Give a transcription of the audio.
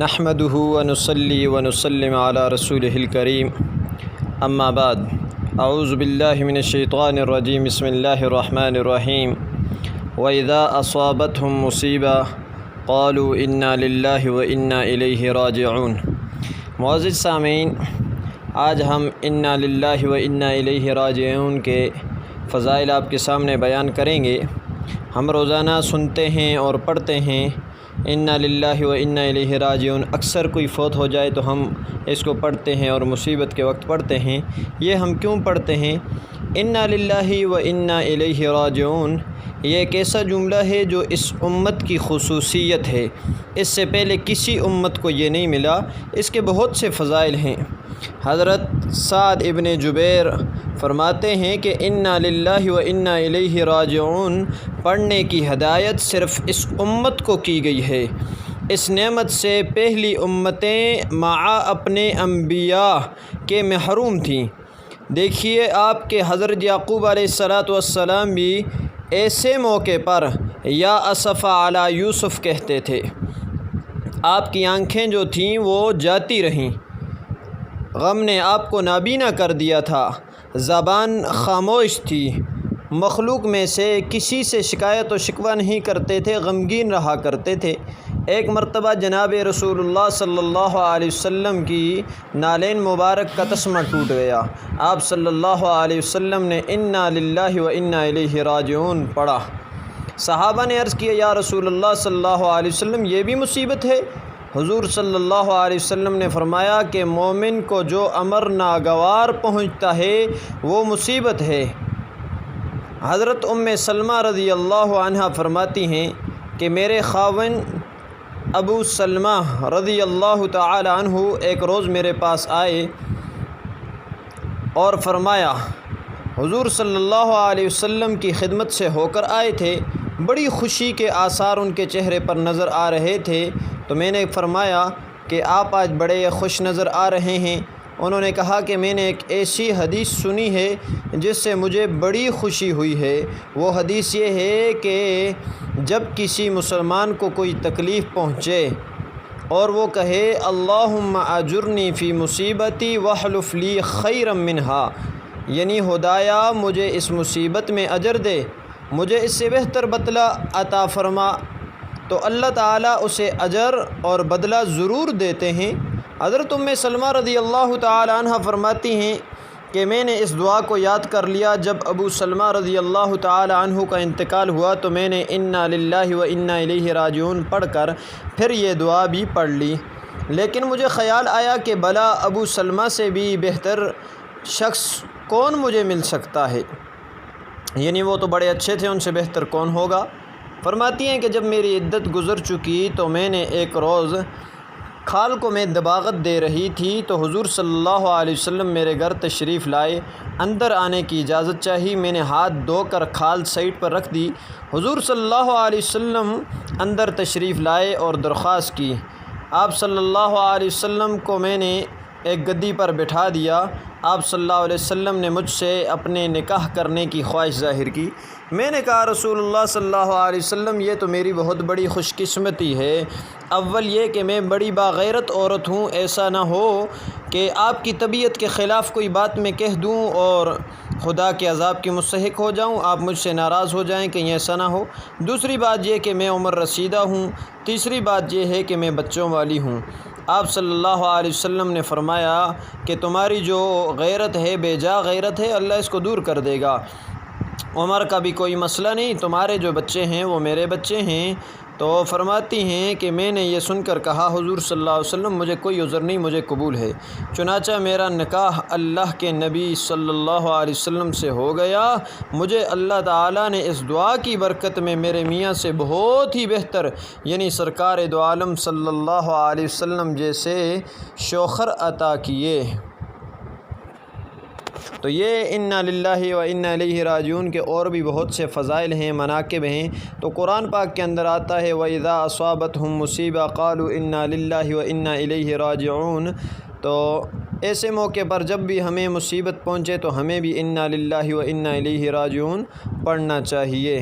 نحمده ونصلي ونسلم على رسوله الكريم اما بعد اعوذ باللہ من الشیطان الرجیم بسم اللہ الرحمن الرحیم وَإِذَا أَصَابَتْهُمْ مُصِيبَةٌ قَالُوا إِنَّا لِلَّهِ وَإِنَّا إِلَيْهِ راجعون۔ معزز سامعین، آج ہم اِنَّا لِلَّهِ وَإِنَّا إِلَيْهِ راجعون کے فضائل آپ کے سامنے بیان کریں گے۔ ہم روزانہ سنتے ہیں اور پڑھتے ہیں اِنَّا لِلَّهِ وَإِنَّا إِلَيْهِ راجعون۔ اکثر کوئی فوت ہو جائے تو ہم اس کو پڑھتے ہیں اور مصیبت کے وقت پڑھتے ہیں۔ یہ ہم کیوں پڑھتے ہیں؟ اِنَّا لِلَّهِ وَإِنَّا إِلَيْهِ راجعون یہ ایک ایسا جملہ ہے جو اس امت کی خصوصیت ہے۔ اس سے پہلے کسی امت کو یہ نہیں ملا۔ اس کے بہت سے فضائل ہیں۔ حضرت سعد ابن جبیر فرماتے ہیں کہ اِنَّا لِلَّهِ وَإِنَّا إِلَيْهِ راجعون پڑھنے کی ہدایت صرف اس امت کو کی گئی ہے۔ اس نعمت سے پہلی امتیں مع اپنے انبیاء کے محروم تھیں۔ دیکھیے، آپ کے حضرت یعقوب علیہ السلام بھی ایسے موقع پر یا اسف علی یوسف کہتے تھے۔ آپ کی آنکھیں جو تھیں وہ جاتی رہیں، غم نے آپ کو نابینا کر دیا تھا، زبان خاموش تھی، مخلوق میں سے کسی سے شکایت و شکوہ نہیں کرتے تھے، غمگین رہا کرتے تھے۔ ایک مرتبہ جناب رسول اللہ صلی اللہ علیہ وسلم کی نالین مبارک کا تسمہ ٹوٹ گیا۔ آپ صلی اللہ علیہ وسلم نے اِنَّا لِلَّهِ وَإِنَّا إِلَيْهِ راجعون پڑھا۔ صحابہ نے عرض کیا، یا رسول اللہ صلی اللہ علیہ وسلم یہ بھی مصیبت ہے؟ حضور صلی اللہ علیہ وسلم نے فرمایا کہ مومن کو جو امر ناگوار پہنچتا ہے وہ مصیبت ہے۔ حضرت سلمہ رضی اللہ عنہا فرماتی ہیں کہ میرے خاوند ابو سلمہ رضی اللہ تعالی عنہ ایک روز میرے پاس آئے اور فرمایا، حضور صلی اللہ علیہ وسلم کی خدمت سے ہو کر آئے تھے، بڑی خوشی کے آثار ان کے چہرے پر نظر آ رہے تھے، تو میں نے فرمایا کہ آپ آج بڑے خوش نظر آ رہے ہیں۔ انہوں نے کہا کہ میں نے ایک ایسی حدیث سنی ہے جس سے مجھے بڑی خوشی ہوئی ہے۔ وہ حدیث یہ ہے کہ جب کسی مسلمان کو کوئی تکلیف پہنچے اور وہ کہے اللہم اجرنی فی مصیبتی واخلف لی خیرا منہا، یعنی خدایا مجھے اس مصیبت میں اجر دے، مجھے اس سے بہتر بدلہ عطا فرما، تو اللہ تعالیٰ اسے اجر اور بدلہ ضرور دیتے ہیں۔ حضرت سلمہ رضی اللہ تعالی عنہ فرماتی ہیں کہ میں نے اس دعا کو یاد کر لیا۔ جب ابو سلمہ رضی اللہ تعالی عنہ کا انتقال ہوا تو میں نے اِنَّا لِلَّهِ وَإِنَّا إِلَيْهِ راجعون پڑھ کر پھر یہ دعا بھی پڑھ لی۔ لیکن مجھے خیال آیا کہ بھلا ابو سلمہ سے بھی بہتر شخص کون مجھے مل سکتا ہے، یعنی وہ تو بڑے اچھے تھے، ان سے بہتر کون ہوگا؟ فرماتی ہیں کہ جب میری عدت گزر چکی تو میں نے ایک روز کھال کو میں دباغت دے رہی تھی تو حضور صلی اللہ علیہ وسلم میرے گھر تشریف لائے، اندر آنے کی اجازت چاہی، میں نے ہاتھ دھو کر کھال سائڈ پر رکھ دی۔ حضور صلی اللہ علیہ وسلم اندر تشریف لائے اور درخواست کی۔ آپ صلی اللہ علیہ وسلم کو میں نے ایک گدی پر بٹھا دیا۔ آپ صلی اللہ علیہ وسلم نے مجھ سے اپنے نکاح کرنے کی خواہش ظاہر کی۔ میں نے کہا، رسول اللہ صلی اللہ علیہ وسلم یہ تو میری بہت بڑی خوش قسمتی ہے۔ اول یہ کہ میں بڑی باغیرت عورت ہوں، ایسا نہ ہو کہ آپ کی طبیعت کے خلاف کوئی بات میں کہہ دوں اور خدا کے عذاب کی مستحق ہو جاؤں، آپ مجھ سے ناراض ہو جائیں، کہیں ایسا نہ ہو۔ دوسری بات یہ کہ میں عمر رسیدہ ہوں۔ تیسری بات یہ ہے کہ میں بچوں والی ہوں۔ آپ صلی اللہ علیہ وسلم نے فرمایا کہ تمہاری جو غیرت ہے بے جا غیرت ہے، اللہ اس کو دور کر دے گا۔ عمر کا بھی کوئی مسئلہ نہیں، تمہارے جو بچے ہیں وہ میرے بچے ہیں۔ تو فرماتی ہیں کہ میں نے یہ سن کر کہا، حضور صلی اللہ علیہ وسلم مجھے کوئی عذر نہیں، مجھے قبول ہے۔ چنانچہ میرا نکاح اللہ کے نبی صلی اللہ علیہ وسلم سے ہو گیا۔ مجھے اللہ تعالیٰ نے اس دعا کی برکت میں میرے میاں سے بہت ہی بہتر، یعنی سرکار دو عالم صلی اللہ علیہ وسلم جیسے شوہر عطا کیے۔ تو یہ اِنَّا لِلَّهِ وَإِنَّا إِلَيْهِ راجعون کے اور بھی بہت سے فضائل ہیں، مناقب ہیں۔ تو قرآن پاک کے اندر آتا ہے وَإِذَا أَصَابَتْهُمْ مُصِيبَةٌ قَالُوا إِنَّا لِلَّهِ وَإِنَّا إِلَيْهِ راجعون۔ تو ایسے موقع پر جب بھی ہمیں مصیبت پہنچے تو ہمیں بھی اِنَّا لِلَّهِ وَإِنَّا إِلَيْهِ راجعون پڑھنا چاہیے۔